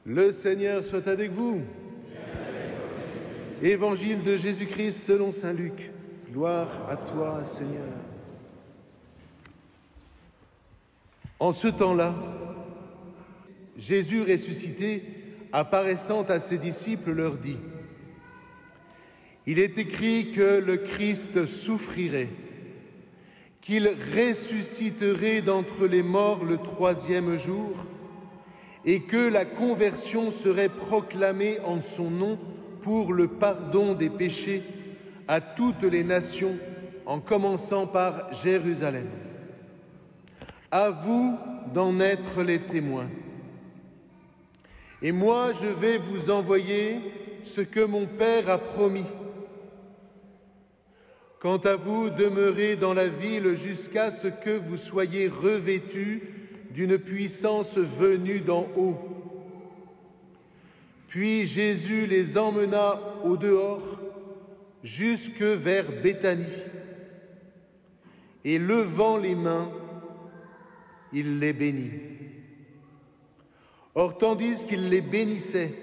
Le Seigneur soit avec vous. Évangile de Jésus-Christ selon saint Luc. Gloire à toi, Seigneur. En ce temps-là, Jésus ressuscité, apparaissant à ses disciples, leur dit : Il est écrit que le Christ souffrirait, qu'il ressusciterait d'entre les morts le troisième jour, et que la conversion serait proclamée en son nom pour le pardon des péchés à toutes les nations, en commençant par Jérusalem. À vous d'en être les témoins. Et moi, je vais vous envoyer ce que mon Père a promis. Quant à vous, demeurez dans la ville jusqu'à ce que vous soyez revêtus d'une puissance venue d'en haut. Puis Jésus les emmena au dehors, jusque vers Béthanie. Et levant les mains, il les bénit. Or, tandis qu'il les bénissait,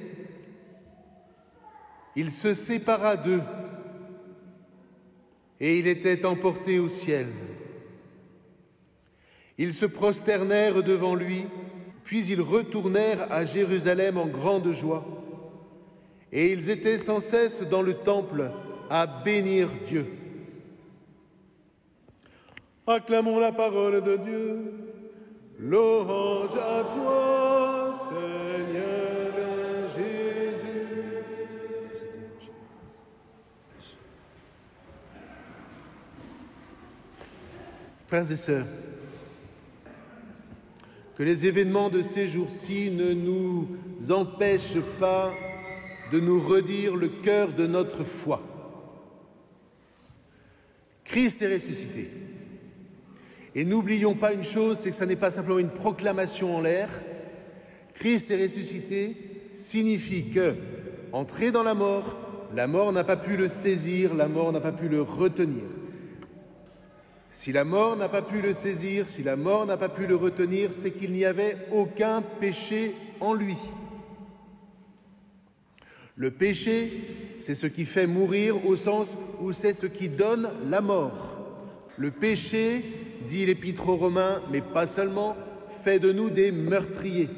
il se sépara d'eux, et il était emporté au ciel. Ils se prosternèrent devant lui, puis ils retournèrent à Jérusalem en grande joie. Et ils étaient sans cesse dans le temple à bénir Dieu. Acclamons la parole de Dieu. Louange à toi, Seigneur Jésus. Frères et sœurs, que les événements de ces jours-ci ne nous empêchent pas de nous redire le cœur de notre foi. Christ est ressuscité. Et n'oublions pas une chose, c'est que ça n'est pas simplement une proclamation en l'air. Christ est ressuscité signifie que, entré dans la mort n'a pas pu le saisir, la mort n'a pas pu le retenir. Si la mort n'a pas pu le saisir, si la mort n'a pas pu le retenir, c'est qu'il n'y avait aucun péché en lui. Le péché, c'est ce qui fait mourir au sens où c'est ce qui donne la mort. Le péché, dit l'Épître aux Romains, mais pas seulement, fait de nous des meurtriers.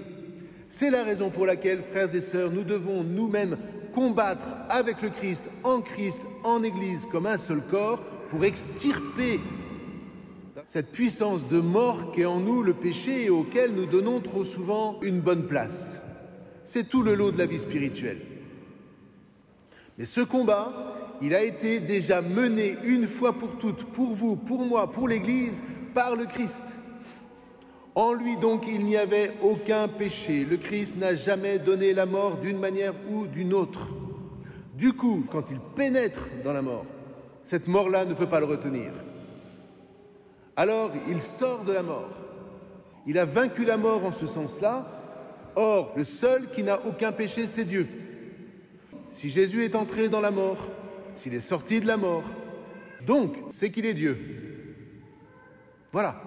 C'est la raison pour laquelle, frères et sœurs, nous devons nous-mêmes combattre avec le Christ, en Église, comme un seul corps, pour extirper cette puissance de mort qu'est en nous le péché et auquel nous donnons trop souvent une bonne place. C'est tout le lot de la vie spirituelle. Mais ce combat, il a été déjà mené une fois pour toutes, pour vous, pour moi, pour l'Église, par le Christ. En lui donc, il n'y avait aucun péché. Le Christ n'a jamais donné la mort d'une manière ou d'une autre. Du coup, quand il pénètre dans la mort, cette mort-là ne peut pas le retenir. Alors, il sort de la mort. Il a vaincu la mort en ce sens-là. Or, le seul qui n'a aucun péché, c'est Dieu. Si Jésus est entré dans la mort, s'il est sorti de la mort, donc c'est qu'il est Dieu. Voilà.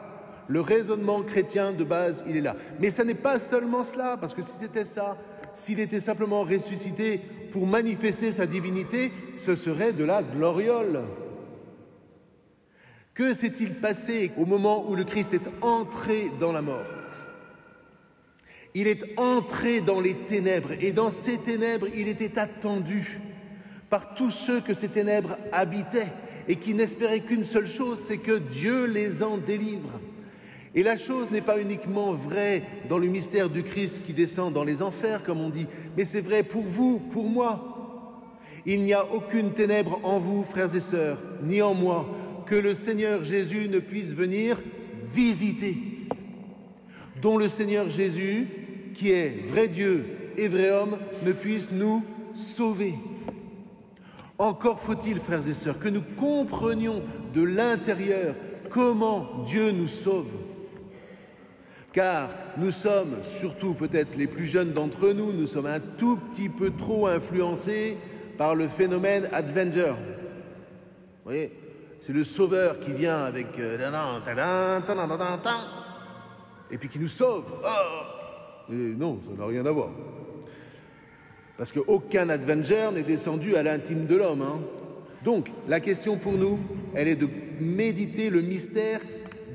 Le raisonnement chrétien de base, il est là. Mais ça n'est pas seulement cela, parce que si c'était ça, s'il était simplement ressuscité pour manifester sa divinité, ce serait de la gloriole. Que s'est-il passé au moment où le Christ est entré dans la mort ? Il est entré dans les ténèbres, et dans ces ténèbres, il était attendu par tous ceux que ces ténèbres habitaient, et qui n'espéraient qu'une seule chose, c'est que Dieu les en délivre. Et la chose n'est pas uniquement vraie dans le mystère du Christ qui descend dans les enfers, comme on dit, mais c'est vrai pour vous, pour moi. Il n'y a aucune ténèbre en vous, frères et sœurs, ni en moi, que le Seigneur Jésus ne puisse venir visiter. Dont le Seigneur Jésus, qui est vrai Dieu et vrai homme, ne puisse nous sauver. Encore faut-il, frères et sœurs, que nous comprenions de l'intérieur comment Dieu nous sauve. Car nous sommes, surtout peut-être les plus jeunes d'entre nous, nous sommes un tout petit peu trop influencés par le phénomène Avenger. Vous voyez, c'est le sauveur qui vient avec et puis qui nous sauve. Oh, et non, ça n'a rien à voir. Parce qu'aucun Avenger n'est descendu à l'intime de l'homme. Donc, la question pour nous, elle est de méditer le mystère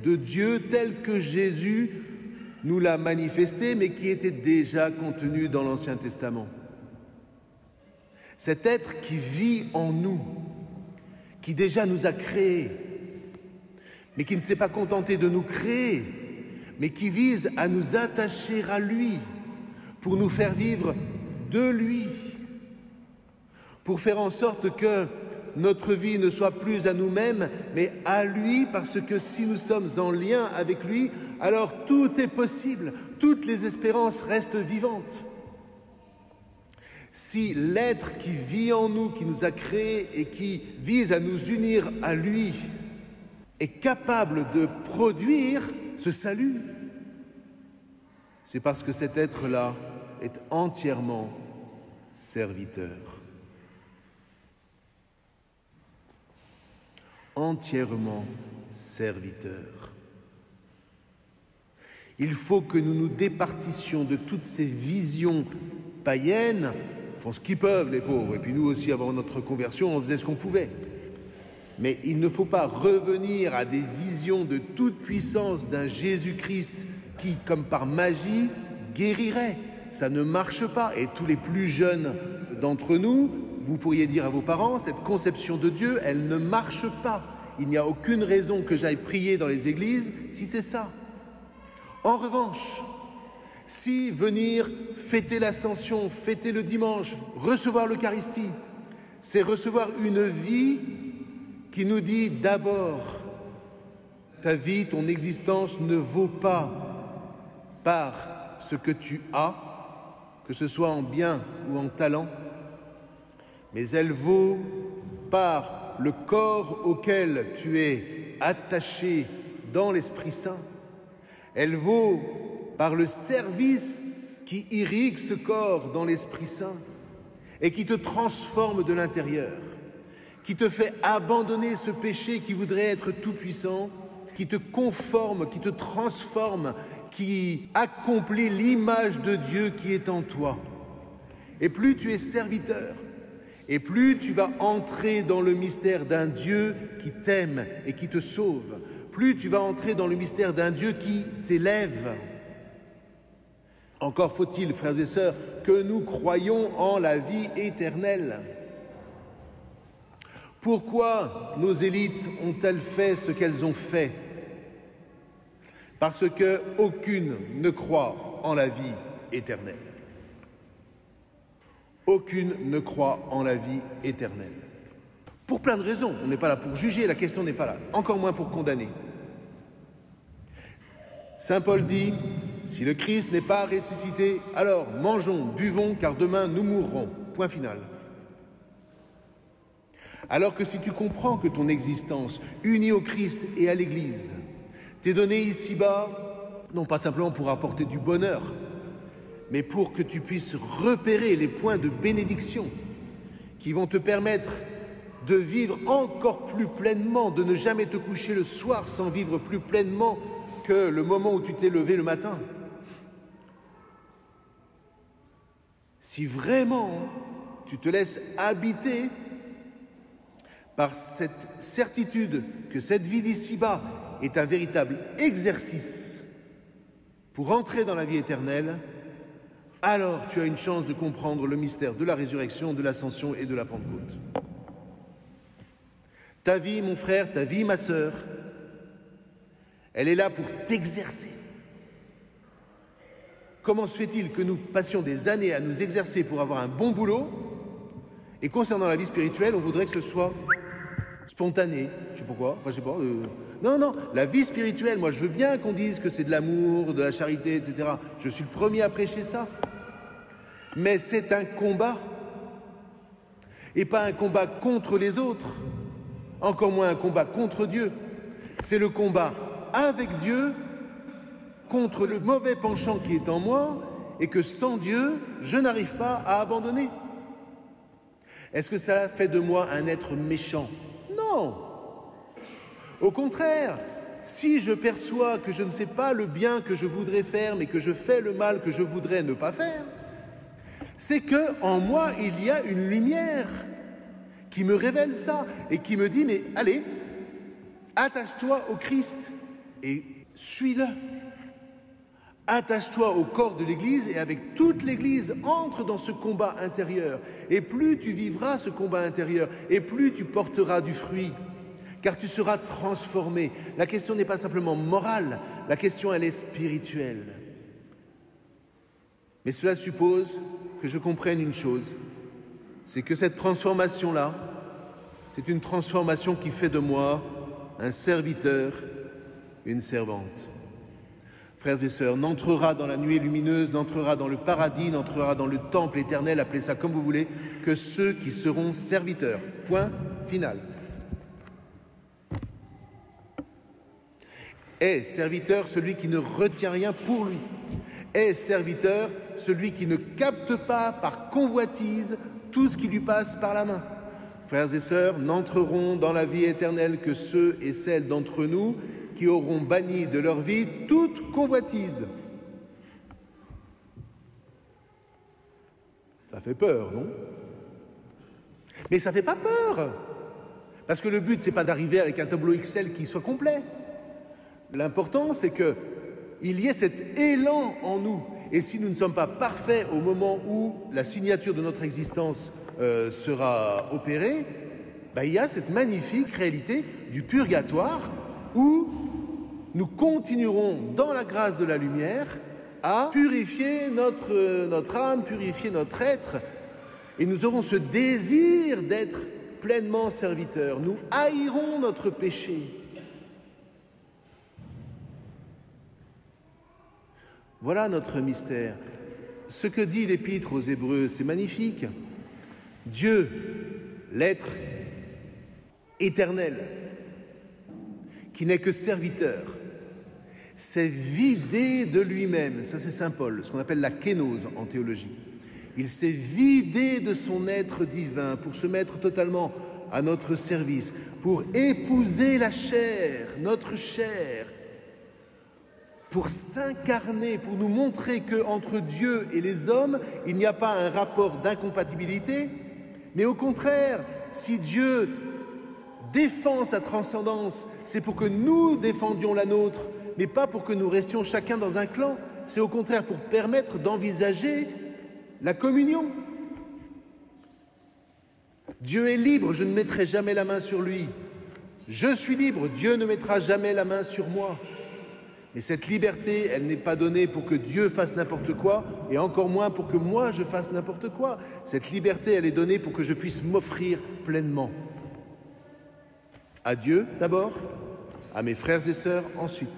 de Dieu tel que Jésus nous l'a manifesté, mais qui était déjà contenu dans l'Ancien Testament. Cet être qui vit en nous, qui déjà nous a créés, mais qui ne s'est pas contenté de nous créer, mais qui vise à nous attacher à lui, pour nous faire vivre de lui, pour faire en sorte que notre vie ne soit plus à nous-mêmes, mais à lui, parce que si nous sommes en lien avec lui, alors tout est possible, toutes les espérances restent vivantes. Si l'être qui vit en nous, qui nous a créés et qui vise à nous unir à lui, est capable de produire ce salut, c'est parce que cet être-là est entièrement serviteur. Entièrement serviteur. Il faut que nous nous départissions de toutes ces visions païennes. Ils font ce qu'ils peuvent, les pauvres. Et puis nous aussi, avant notre conversion, on faisait ce qu'on pouvait. Mais il ne faut pas revenir à des visions de toute puissance d'un Jésus-Christ qui, comme par magie, guérirait. Ça ne marche pas. Et tous les plus jeunes d'entre nous, vous pourriez dire à vos parents, cette conception de Dieu, elle ne marche pas. Il n'y a aucune raison que j'aille prier dans les églises si c'est ça. En revanche, si venir fêter l'Ascension, fêter le dimanche, recevoir l'Eucharistie, c'est recevoir une vie qui nous dit d'abord, ta vie, ton existence ne vaut pas par ce que tu as, que ce soit en bien ou en talent, mais elle vaut par le corps auquel tu es attaché dans l'Esprit Saint. Elle vaut par le service qui irrigue ce corps dans l'Esprit Saint et qui te transforme de l'intérieur, qui te fait abandonner ce péché qui voudrait être tout-puissant, qui te conforme, qui te transforme, qui accomplit l'image de Dieu qui est en toi. Et plus tu es serviteur, et plus tu vas entrer dans le mystère d'un Dieu qui t'aime et qui te sauve, plus tu vas entrer dans le mystère d'un Dieu qui t'élève. Encore faut-il, frères et sœurs, que nous croyions en la vie éternelle. Pourquoi nos élites ont-elles fait ce qu'elles ont fait? Parce qu'aucune ne croit en la vie éternelle. Aucune ne croit en la vie éternelle. Pour plein de raisons. On n'est pas là pour juger, la question n'est pas là. Encore moins pour condamner. Saint Paul dit, si le Christ n'est pas ressuscité, alors mangeons, buvons, car demain nous mourrons. Point final. Alors que si tu comprends que ton existence, unie au Christ et à l'Église, t'est donnée ici-bas, non pas simplement pour apporter du bonheur, mais pour que tu puisses repérer les points de bénédiction qui vont te permettre de vivre encore plus pleinement, de ne jamais te coucher le soir sans vivre plus pleinement que le moment où tu t'es levé le matin. Si vraiment tu te laisses habiter par cette certitude que cette vie d'ici-bas est un véritable exercice pour entrer dans la vie éternelle, alors tu as une chance de comprendre le mystère de la résurrection, de l'ascension et de la Pentecôte. Ta vie, mon frère, ta vie, ma sœur, elle est là pour t'exercer. Comment se fait-il que nous passions des années à nous exercer pour avoir un bon boulot et concernant la vie spirituelle, on voudrait que ce soit spontané, je sais pas quoi, enfin je sais pas. Non, la vie spirituelle, moi je veux bien qu'on dise que c'est de l'amour, de la charité, etc. Je suis le premier à prêcher ça. Mais c'est un combat. Et pas un combat contre les autres, encore moins un combat contre Dieu. C'est le combat avec Dieu contre le mauvais penchant qui est en moi et que sans Dieu, je n'arrive pas à abandonner. Est-ce que ça fait de moi un être méchant? Non. Au contraire, si je perçois que je ne fais pas le bien que je voudrais faire, mais que je fais le mal que je voudrais ne pas faire, C'est que en moi, il y a une lumière qui me révèle ça et qui me dit, mais allez, attache-toi au Christ et suis-le. Attache-toi au corps de l'Église et avec toute l'Église, entre dans ce combat intérieur. Et plus tu vivras ce combat intérieur, et plus tu porteras du fruit, car tu seras transformé. La question n'est pas simplement morale, la question elle est spirituelle. Mais cela suppose que je comprenne une chose, c'est que cette transformation-là, c'est une transformation qui fait de moi un serviteur, une servante. Frères et sœurs, n'entrera dans la nuée lumineuse, n'entrera dans le paradis, n'entrera dans le temple éternel, appelez ça comme vous voulez, que ceux qui seront serviteurs. Point final. Est serviteur celui qui ne retient rien pour lui. Est serviteur celui qui ne capte pas par convoitise tout ce qui lui passe par la main. Frères et sœurs, n'entreront dans la vie éternelle que ceux et celles d'entre nous qui auront banni de leur vie toute convoitise. Ça fait peur, non? Mais ça ne fait pas peur, parce que le but, ce n'est pas d'arriver avec un tableau Excel qui soit complet. L'important, c'est qu'il y ait cet élan en nous. Et si nous ne sommes pas parfaits au moment où la signature de notre existence sera opérée, il y a cette magnifique réalité du purgatoire où nous continuerons dans la grâce de la lumière à purifier notre âme, purifier notre être, et nous aurons ce désir d'être pleinement serviteurs. Nous haïrons notre péché. Voilà notre mystère. Ce que dit l'Épître aux Hébreux, c'est magnifique. Dieu, l'être éternel, qui n'est que serviteur, s'est vidé de lui-même. Ça, c'est saint Paul, ce qu'on appelle la kénose en théologie. Il s'est vidé de son être divin pour se mettre totalement à notre service, pour épouser la chair, notre chair, pour s'incarner, pour nous montrer qu'entre Dieu et les hommes, il n'y a pas un rapport d'incompatibilité, mais au contraire, si Dieu défend sa transcendance, c'est pour que nous défendions la nôtre, mais pas pour que nous restions chacun dans un clan. C'est au contraire pour permettre d'envisager la communion. Dieu est libre, je ne mettrai jamais la main sur lui. Je suis libre, Dieu ne mettra jamais la main sur moi. Mais cette liberté, elle n'est pas donnée pour que Dieu fasse n'importe quoi, et encore moins pour que moi je fasse n'importe quoi. Cette liberté, elle est donnée pour que je puisse m'offrir pleinement. À Dieu d'abord, à mes frères et sœurs ensuite.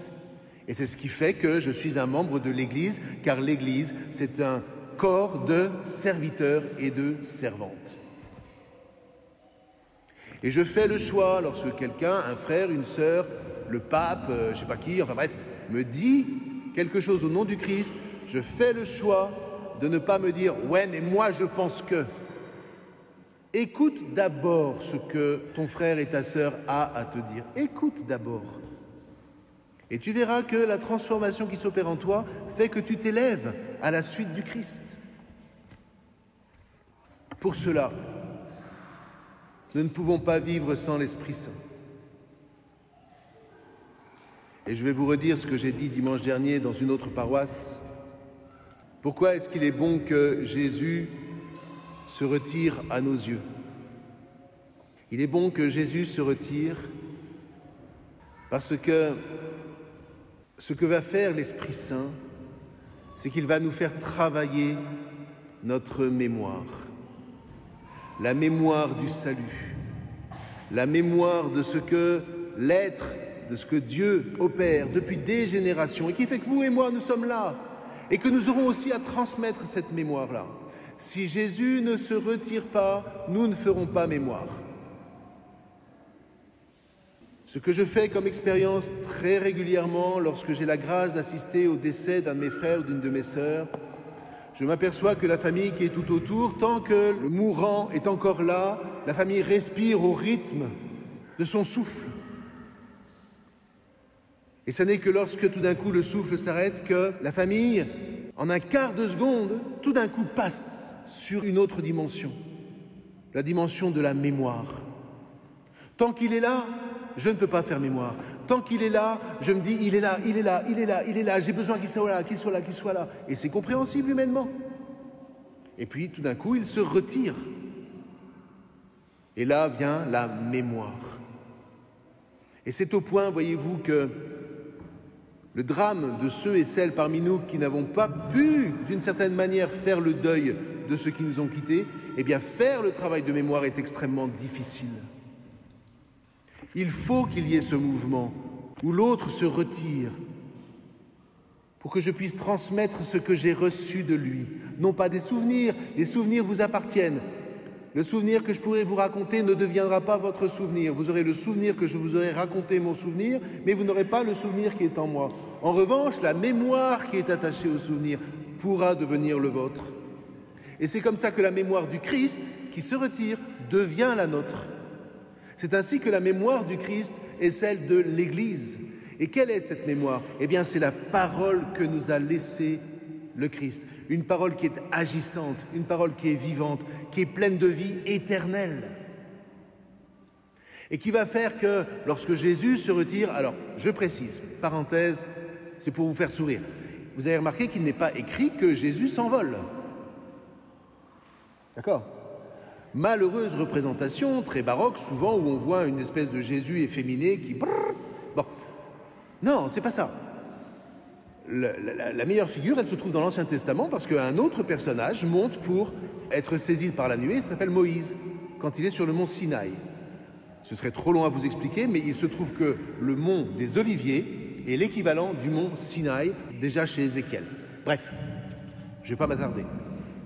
Et c'est ce qui fait que je suis un membre de l'Église, car l'Église, c'est un corps de serviteurs et de servantes. Et je fais le choix, lorsque quelqu'un, un frère, une sœur, le pape, je ne sais pas qui, enfin bref, me dit quelque chose au nom du Christ, je fais le choix de ne pas me dire « ouais, mais moi je pense que ». Écoute d'abord ce que ton frère et ta sœur a à te dire. Écoute d'abord. Et tu verras que la transformation qui s'opère en toi fait que tu t'élèves à la suite du Christ. Pour cela, nous ne pouvons pas vivre sans l'Esprit Saint. Et je vais vous redire ce que j'ai dit dimanche dernier dans une autre paroisse. Pourquoi est-ce qu'il est bon que Jésus se retire à nos yeux? Il est bon que Jésus se retire parce que ce que va faire l'Esprit Saint, c'est qu'il va nous faire travailler notre mémoire. La mémoire du salut, la mémoire de ce que l'être, de ce que Dieu opère depuis des générations et qui fait que vous et moi, nous sommes là et que nous aurons aussi à transmettre cette mémoire-là. Si Jésus ne se retire pas, nous ne ferons pas mémoire. Ce que je fais comme expérience très régulièrement lorsque j'ai la grâce d'assister au décès d'un de mes frères ou d'une de mes sœurs, je m'aperçois que la famille qui est tout autour, tant que le mourant est encore là, la famille respire au rythme de son souffle. Et ce n'est que lorsque tout d'un coup le souffle s'arrête que la famille, en un quart de seconde, tout d'un coup passe sur une autre dimension, la dimension de la mémoire. Tant qu'il est là, je ne peux pas faire mémoire. Tant qu'il est là, je me dis, il est là, il est là, il est là, il est là, j'ai besoin qu'il soit là, qu'il soit là, qu'il soit là. Et c'est compréhensible humainement. Et puis, tout d'un coup, il se retire. Et là vient la mémoire. Et c'est au point, voyez-vous, que le drame de ceux et celles parmi nous qui n'avons pas pu, d'une certaine manière, faire le deuil de ceux qui nous ont quittés, eh bien, faire le travail de mémoire est extrêmement difficile. Il faut qu'il y ait ce mouvement où l'autre se retire pour que je puisse transmettre ce que j'ai reçu de lui. Non pas des souvenirs, les souvenirs vous appartiennent. Le souvenir que je pourrais vous raconter ne deviendra pas votre souvenir. Vous aurez le souvenir que je vous aurai raconté mon souvenir, mais vous n'aurez pas le souvenir qui est en moi. En revanche, la mémoire qui est attachée au souvenir pourra devenir le vôtre. Et c'est comme ça que la mémoire du Christ, qui se retire, devient la nôtre. C'est ainsi que la mémoire du Christ est celle de l'Église. Et quelle est cette mémoire? Eh bien, c'est la parole que nous a laissée le Christ. Une parole qui est agissante, une parole qui est vivante, qui est pleine de vie éternelle. Et qui va faire que lorsque Jésus se retire, alors je précise, parenthèse, c'est pour vous faire sourire. Vous avez remarqué qu'il n'est pas écrit que Jésus s'envole. D'accord? Malheureuse représentation, très baroque, souvent où on voit une espèce de Jésus efféminé qui... Bon, non, c'est pas ça. La meilleure figure, elle se trouve dans l'Ancien Testament parce qu'un autre personnage monte pour être saisi par la nuée, il s'appelle Moïse, quand il est sur le mont Sinaï. Ce serait trop long à vous expliquer, mais il se trouve que le mont des Oliviers est l'équivalent du mont Sinaï, déjà chez Ézéchiel. Bref, je ne vais pas m'attarder.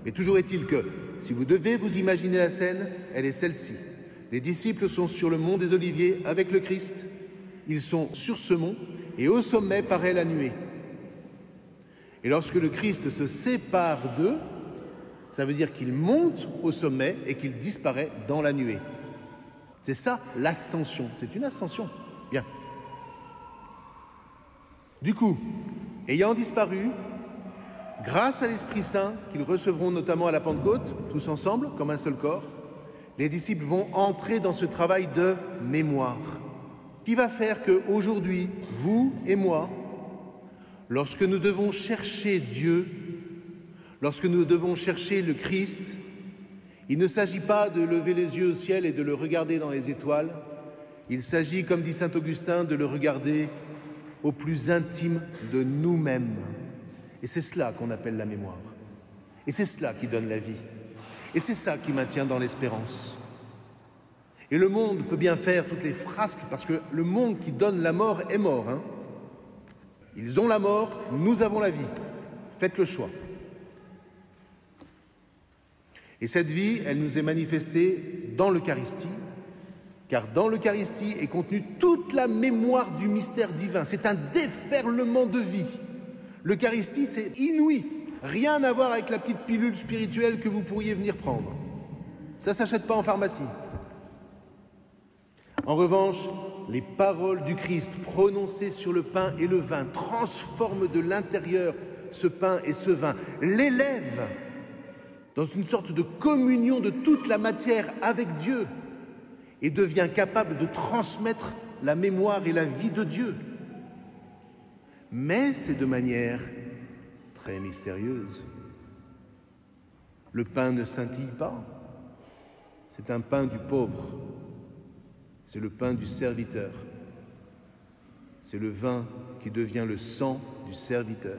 Mais toujours est-il que, si vous devez vous imaginer la scène, elle est celle-ci. Les disciples sont sur le mont des Oliviers avec le Christ. Ils sont sur ce mont et au sommet paraît la nuée. Et lorsque le Christ se sépare d'eux, ça veut dire qu'il monte au sommet et qu'il disparaît dans la nuée. C'est ça l'ascension, c'est une ascension. Bien. Du coup, ayant disparu, grâce à l'Esprit Saint, qu'ils recevront notamment à la Pentecôte, tous ensemble, comme un seul corps, les disciples vont entrer dans ce travail de mémoire, qui va faire qu'aujourd'hui, vous et moi, lorsque nous devons chercher Dieu, lorsque nous devons chercher le Christ, il ne s'agit pas de lever les yeux au ciel et de le regarder dans les étoiles, il s'agit, comme dit saint Augustin, de le regarder au plus intime de nous-mêmes. Et c'est cela qu'on appelle la mémoire. Et c'est cela qui donne la vie. Et c'est ça qui maintient dans l'espérance. Et le monde peut bien faire toutes les frasques, parce que le monde qui donne la mort est mort. Hein. Ils ont la mort, nous avons la vie. Faites le choix. Et cette vie, elle nous est manifestée dans l'Eucharistie, car dans l'Eucharistie est contenue toute la mémoire du mystère divin. C'est un déferlement de vie. L'Eucharistie, c'est inouï. Rien à voir avec la petite pilule spirituelle que vous pourriez venir prendre. Ça ne s'achète pas en pharmacie. En revanche, les paroles du Christ prononcées sur le pain et le vin transforment de l'intérieur ce pain et ce vin, l'élèvent dans une sorte de communion de toute la matière avec Dieu et devient capable de transmettre la mémoire et la vie de Dieu. Mais c'est de manière très mystérieuse. Le pain ne scintille pas, c'est un pain du pauvre, c'est le pain du serviteur, c'est le vin qui devient le sang du serviteur.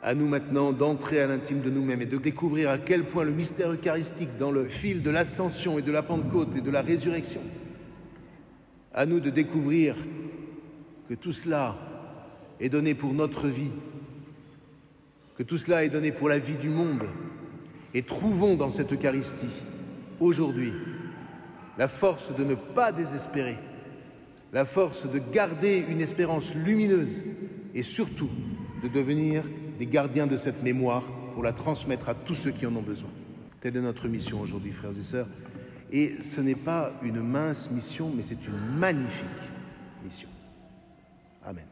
À nous maintenant d'entrer à l'intime de nous-mêmes et de découvrir à quel point le mystère eucharistique dans le fil de l'ascension et de la Pentecôte et de la résurrection, à nous de découvrir que tout cela est donné pour notre vie, que tout cela est donné pour la vie du monde, et trouvons dans cette Eucharistie, aujourd'hui, la force de ne pas désespérer, la force de garder une espérance lumineuse et surtout de devenir des gardiens de cette mémoire pour la transmettre à tous ceux qui en ont besoin. Telle est notre mission aujourd'hui, frères et sœurs. Et ce n'est pas une mince mission, mais c'est une magnifique mission. Amen.